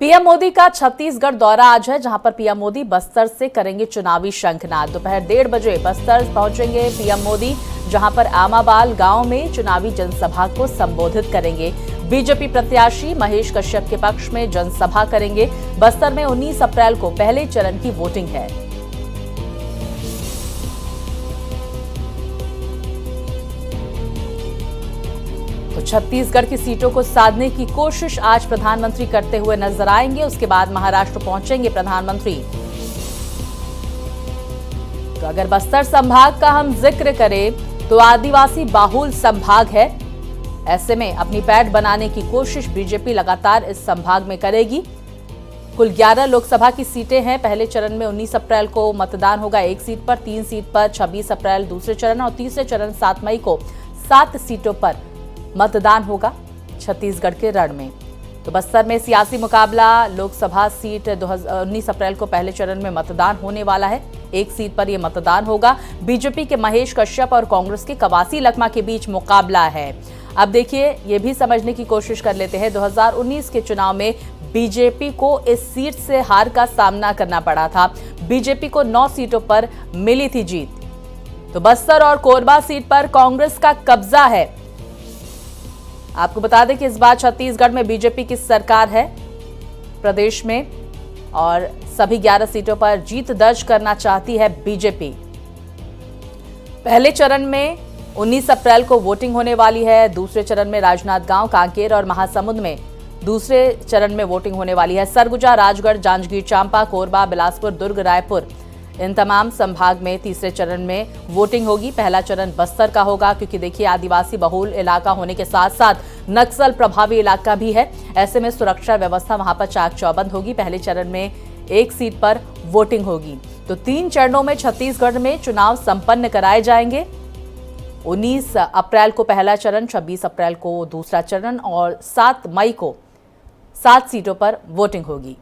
PM Modi का छत्तीसगढ़ दौरा आज है, जहां पर पीएम मोदी बस्तर से करेंगे चुनावी शंखनाद। दोपहर 1:30 बजे बस्तर पहुंचेंगे पीएम मोदी, जहां पर आमाबाल गांव में चुनावी जनसभा को संबोधित करेंगे। बीजेपी प्रत्याशी महेश कश्यप के पक्ष में जनसभा करेंगे। बस्तर में 19 अप्रैल को पहले चरण की वोटिंग है। तो छत्तीसगढ़ की सीटों को साधने की कोशिश आज प्रधानमंत्री करते हुए नजर आएंगे। उसके बाद महाराष्ट्र पहुंचेंगे प्रधानमंत्री। तो अगर बस्तर संभाग का हम जिक्र करें तो आदिवासी बाहुल संभाग है। ऐसे में अपनी पैठ बनाने की कोशिश बीजेपी लगातार इस संभाग में करेगी। कुल 11 लोकसभा की सीटें हैं। पहले चरण में 19 अप्रैल को मतदान होगा 1 सीट पर, 3 सीट पर 26 अप्रैल दूसरे चरण और तीसरे चरण 7 मई को 7 सीटों पर मतदान होगा छत्तीसगढ़ के रण में। तो बस्तर में सियासी मुकाबला, लोकसभा सीट 19 अप्रैल को पहले चरण में मतदान होने वाला है। 1 सीट पर यह मतदान होगा। बीजेपी के महेश कश्यप और कांग्रेस के कवासी लखमा के बीच मुकाबला है। अब देखिए, ये भी समझने की कोशिश कर लेते हैं। 2019 के चुनाव में बीजेपी को इस सीट से हार का सामना करना पड़ा था। बीजेपी को 9 सीटों पर मिली थी जीत। तो बस्तर और कोरबा सीट पर कांग्रेस का कब्जा है। आपको बता दें कि इस बार छत्तीसगढ़ में बीजेपी की सरकार है प्रदेश में और सभी 11 सीटों पर जीत दर्ज करना चाहती है बीजेपी। पहले चरण में 19 अप्रैल को वोटिंग होने वाली है। दूसरे चरण में राजनांदगांव, कांकेर और महासमुंद में दूसरे चरण में वोटिंग होने वाली है। सरगुजा, राजगढ़, जांजगीर चांपा, कोरबा, बिलासपुर, दुर्ग, रायपुर, इन तमाम संभाग में तीसरे चरण में वोटिंग होगी। पहला चरण बस्तर का होगा, क्योंकि देखिए आदिवासी बहुल इलाका होने के साथ साथ नक्सल प्रभावी इलाका भी है। ऐसे में सुरक्षा व्यवस्था वहां पर चाक चौबंद होगी। पहले चरण में 1 सीट पर वोटिंग होगी। तो 3 चरणों में छत्तीसगढ़ में चुनाव संपन्न कराए जाएंगे। 19 अप्रैल को पहला चरण, 26 अप्रैल को दूसरा चरण और 7 मई को 7 सीटों पर वोटिंग होगी।